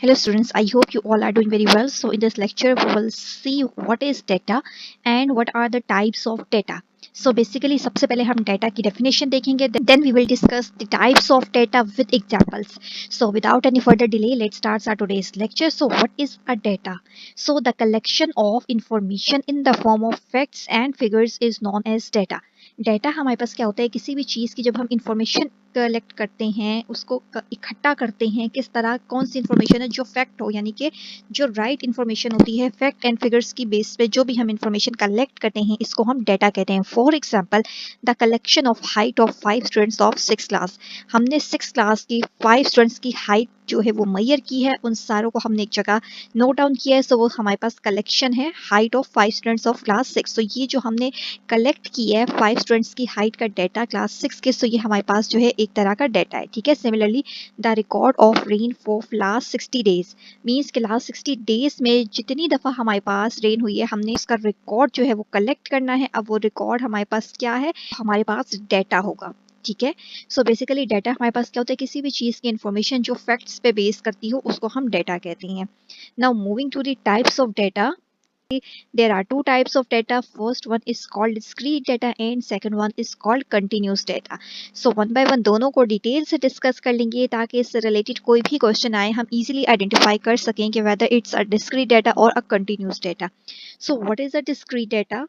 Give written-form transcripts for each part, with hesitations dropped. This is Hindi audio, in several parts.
Hello students, I hope you all are doing very well. So in this lecture we will see what is data and what are the types of data. So basically सबसे पहले हम data की definition देखेंगे, then we will discuss the types of data with examples. So without any further delay, let's start our today's lecture. So what is a data? So the collection of information in the form of facts and figures is known as data. Data हमारे पास क्या होता है, किसी भी चीज़ की जब हम इंफॉर्मेशन कलेक्ट करते हैं, उसको इकट्ठा करते हैं, किस तरह कौन सी इंफॉर्मेशन है जो फैक्ट हो, यानी कि जो राइट इंफॉर्मेशन होती है फैक्ट एंड फिगर्स की बेस पे जो भी हम इंफॉर्मेशन कलेक्ट करते हैं, इसको हम डाटा कहते हैं. For example the collection of height of 5 students of 6 class. हमने 6 क्लास की 5 स्टूडेंट्स की हाइट जो है वो मैयर की है, उन सारों को हमने एक जगह नोट डाउन किया है. सो वो हमारे पास कलेक्शन है height of 5 students of class 6. तो ये जो हमने कलेक्ट किया है 5 स्टूडेंट्स की हाइट का डाटा क्लास 6 के, सो ये हमारे पास जो है एक तरह का डाटा है. ठीक है. Similarly the record of rain for last 60 days means के लास्ट 60 डेज में जितनी दफ़ा हमारे पास रेन हुई है, हमने उसका रिकॉर्ड जो है वो कलेक्ट करना है. अब वो रिकॉर्ड हमारे पास क्या है, हमारे पास डाटा होगा. ठीक है. सो बेसिकली डाटा हमारे पास क्या होता है, किसी भी चीज़ की इंफॉर्मेशन जो फैक्ट्स पे बेस करती हो उसको हम डाटा कहते हैं. Now moving to the types of data. There are two types of data. First one is called discrete data and second one is called continuous data. So one by one दोनों को डिटेल से डिस्कस कर लेंगे ताकि इससे रिलेटेड कोई भी क्वेश्चन आए हम इजीली आइडेंटिफाई कर सकें कि whether it's a discrete data or a continuous data. So what is a discrete data?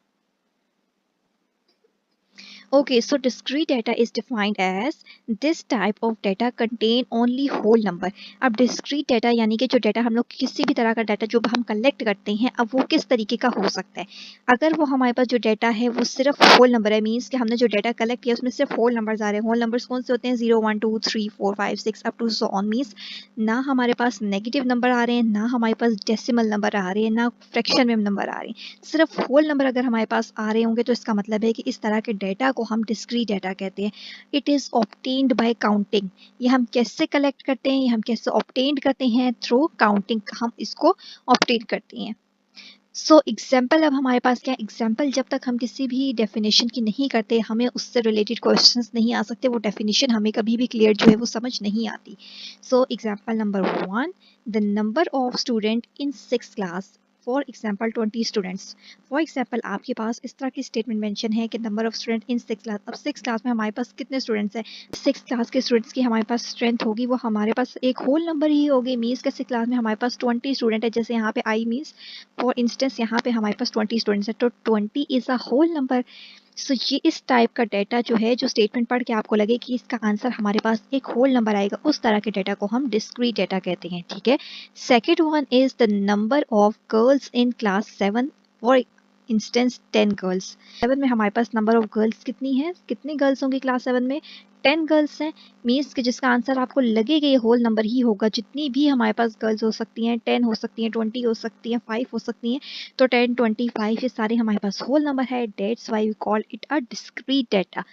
Okay, so discrete data is defined as this type of data contain only whole number. अब discrete data यानी कि जो डाटा हम लोग किसी भी तरह का डाटा जो हम कलेक्ट करते हैं, अब वो किस तरीके का हो सकता है. अगर वो हमारे पास जो डाटा है वो सिर्फ होल नंबर है, मीन्स कि हमने जो डाटा कलेक्ट किया उसमें सिर्फ होल नंबर्स आ रहे हैं. होल नंबर्स कौन से होते हैं, 0 1 2 3 4 5 6 up to so on. Means ना हमारे पास नेगेटिव नंबर आ रहे हैं, ना हमारे पास डेसिमल नंबर आ रहे हैं, ना फ्रैक्शन में नंबर आ रहे हैं, सिर्फ होल नंबर अगर हमारे पास आ रहे होंगे तो इसका मतलब है कि इस तरह के डाटा को हम डिस्क्रीट डाटा कहते हैं. It is obtained by counting. ये हम कैसे कलेक्ट करते हैं, ये हम कैसे ऑब्टेन्ड करते हैं, थ्रू काउंटिंग हम इसको ऑब्टेन करते हैं. सो एग्जाम्पल अब हमारे पास क्या एग्जाम्पल, जब तक हम किसी भी डेफिनेशन की नहीं करते हमें उससे रिलेटेड क्वेश्चंस नहीं आ सकते, वो डेफिनेशन हमें कभी भी क्लियर जो है वो समझ नहीं आती. So example number 1, the number of student in 6 class. For example 20 students. For example आपके पास इस तरह की स्टेटमेंट मेंशन है कि number of student in 6 class. अब 6 क्लास में हमारे पास कितने स्टूडेंट्स हैं, 6 क्लास के स्टूडेंट्स की हमारे पास स्ट्रेंथ होगी वो हमारे पास एक होल नंबर ही होगी. मीन्स कैसे क्लास में हमारे पास 20 स्टूडेंट है, जैसे यहाँ पे आई मीन्स फॉर इंस्टेंस यहाँ पे हमारे पास 20 स्टूडेंट्स है, तो 20 इज़ अ होल नंबर. सो ये इस टाइप का डाटा जो है, जो स्टेटमेंट पढ़ के आपको लगे कि इसका आंसर हमारे पास एक होल नंबर आएगा, उस तरह के डाटा को हम डिस्क्रीट डाटा कहते हैं. ठीक है. Second one is the number of girls in class 7. For instance 10 girls. 7 में हमारे पास नंबर ऑफ गर्ल्स कितनी है, कितनी गर्ल्स होंगी क्लास 7 में, 10 गर्ल्स हैं. मीन्स कि जिसका आंसर आपको लगेगा ये होल नंबर ही होगा. जितनी भी हमारे पास गर्ल्स हो सकती हैं, 10 हो सकती हैं, 20 हो सकती हैं, 5 हो सकती हैं, तो 10 20 5 ये सारे हमारे पास होल नंबर है. That's why we call it a discrete data.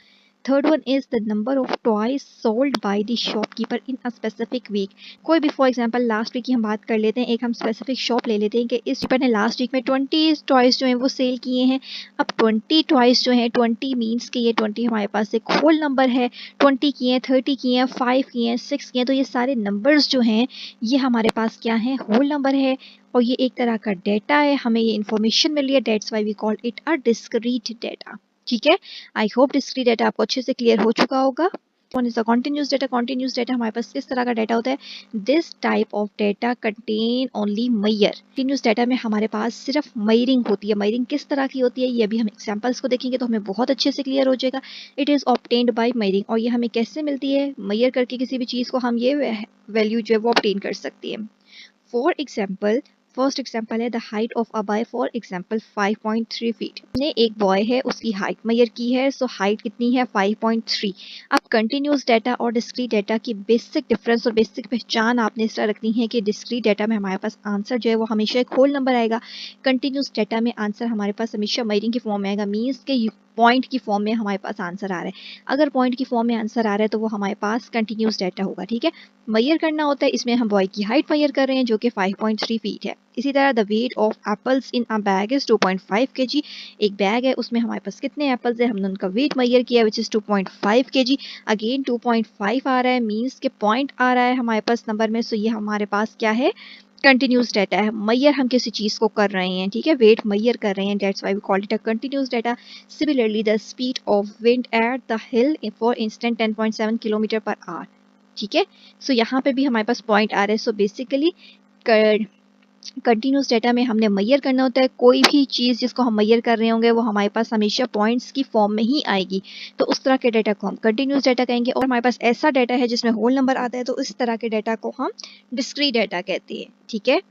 Third one is the number of toys sold by the shopkeeper in a specific week. कोई भी फॉर एग्जांपल लास्ट वीक की हम बात कर लेते हैं, एक हम स्पेसिफिक शॉप ले लेते हैं कि इस कीपर ने लास्ट वीक में 20 टॉयज जो हैं वो सेल किए हैं. अब 20 टॉयज जो हैं, 20 मीन्स कि ये 20 हमारे पास एक होल नंबर है. 20 किए हैं, 30 किए हैं, 5 किए हैं, 6 किए हैं, तो ये सारे नंबर्स जो हैं ये हमारे पास क्या है, होल नंबर है. और ये एक तरह का डेटा है, हमें ये इन्फॉर्मेशन मिल रही है. That's why we call it a discrete data. ठीक है. आई होप डिस्क्रीट डाटा आपको अच्छे से क्लियर हो चुका होगा. One is the continuous data. Continuous data हमारे पास किस तरह का डाटा होता है, this type of data contain only major. Continuous data में हमारे पास सिर्फ मैयरिंग होती है. मैयरिंग किस तरह की होती है ये अभी हम एग्जांपल्स को देखेंगे तो हमें बहुत अच्छे से क्लियर हो जाएगा. It is obtained by मैयरिंग. और ये हमें कैसे मिलती है, मैयर करके किसी भी चीज़ को हम ये वैल्यू जो है वो ऑब्टेन कर सकते हैं. फॉर एग्जाम्पल, फर्स्ट एग्जाम्पल है the height of a boy. For example 5.3 feet. ने एक बॉय है उसकी हाइट मैयर की है, सो हाइट कितनी है 5.3. अब कंटिन्यूस डाटा और डिस्क्रीट डाटा की बेसिक डिफरेंस और बेसिक पहचान आपने इस तरह रखनी है कि डिस्क्रीट डाटा में हमारे पास आंसर जो है वो हमेशा एक होल नंबर आएगा. कंटिन्यूस डाटा में आंसर हमारे पास हमेशा मैयरिंग की फॉर्म में आएगा. मीन्स के पॉइंट की फॉर्म में हमारे पास आंसर आ रहा है. अगर पॉइंट की फॉर्म में आंसर आ रहा है तो वो हमारे पास कंटिन्यूस डाटा होगा. ठीक है. मैयर करना होता है, इसमें हम बॉय की हाइट मैयर कर रहे हैं जो कि 5.3 फीट है. इसी तरह the weight of apples in a bag is 2.5 kg। एक बैग है उसमें हमारे पास कितने एप्पल्स है, हमने उनका वेट मेजर किया विच इज 2.5 kg। अगेन 2.5 आ रहा है, मीन्स के पॉइंट आ रहा है हमारे पास नंबर में, सो ये हमारे पास क्या है, कंटिन्यूस डाटा है। मैयर हम किसी चीज को कर रहे हैं, ठीक है, वेट मैयर कर रहे हैं, that's why we call it a continuous data. Similarly the speed of wind at the hill for instant 10.7 kilometre per hour, ठीक है। सो यहाँ पे भी हमारे पास पॉइंट आ रहे हैं। सो बेसिकली कंटिन्यूस डाटा में हमने मैयर करना होता है, कोई भी चीज़ जिसको हम मैयर कर रहे होंगे वो हमारे पास हमेशा पॉइंट्स की फॉर्म में ही आएगी, तो उस तरह के डाटा को हम कंटिन्यूस डाटा कहेंगे। और हमारे पास ऐसा डाटा है जिसमें होल नंबर आता है, तो इस तरह के डाटा को हम डिस्क्रीट डाटा कहते हैं, ठीक है।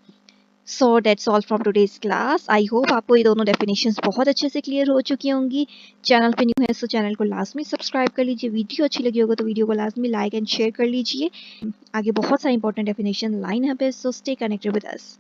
So that's all from today's class. I hope आपको ये दोनों डेफिनेशंस बहुत अच्छे से क्लियर हो चुकी होंगी। चैनल पे न्यू है सो चैनल को लाजमी सब्सक्राइब कर लीजिए, वीडियो अच्छी लगी होगा तो वीडियो को लाजमी लाइक एंड शेयर कर लीजिए। आगे बहुत सारी इंपॉर्टेंट डेफिनेशन लाइन है पे, so stay connected with us.